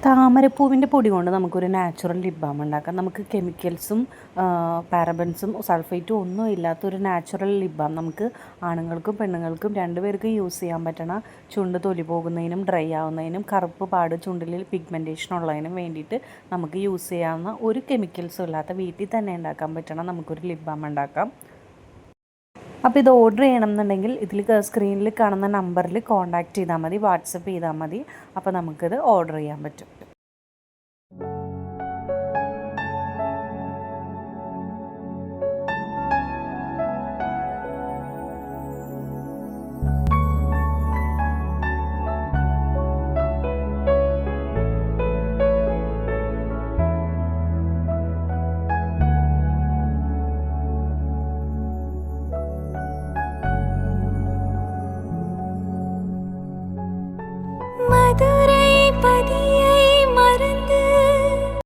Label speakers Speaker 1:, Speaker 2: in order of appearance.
Speaker 1: താമരപ്പൂവിൻ്റെ പൊടി കൊണ്ട് നമുക്കൊരു നാച്ചുറൽ ലിപ് ബാം ഉണ്ടാക്കാം. നമുക്ക് കെമിക്കൽസും പാരബൻസും സൾഫേറ്റും ഒന്നും ഇല്ലാത്തൊരു നാച്ചുറൽ ലിപ് ബാം നമുക്ക് ആണുങ്ങൾക്കും പെണ്ണുങ്ങൾക്കും രണ്ടുപേർക്കും യൂസ് ചെയ്യാൻ പറ്റണ ചുണ്ട് തൊലി പോകുന്നതിനും ഡ്രൈ ആവുന്നതിനും കറുപ്പ് പാട് ചുണ്ടിൽ പിഗ്മെൻറ്റേഷൻ ഉള്ളതിനും വേണ്ടിയിട്ട് നമുക്ക് യൂസ് ചെയ്യാവുന്ന ഒരു കെമിക്കൽസും ഇല്ലാത്ത വീട്ടിൽ തന്നെ ഉണ്ടാക്കാൻ പറ്റണ നമുക്കൊരു ലിപ് ബാം ഉണ്ടാക്കാം. അപ്പോൾ ഇത് ഓർഡർ ചെയ്യണം എന്നുണ്ടെങ്കിൽ ഇതിൽ സ്ക്രീനിൽ കാണുന്ന നമ്പറിൽ കോൺടാക്റ്റ് ചെയ്താൽ മതി, വാട്സപ്പ് ചെയ്താൽ മതി. അപ്പോൾ നമുക്കിത് ഓർഡർ ചെയ്യാൻ പറ്റും.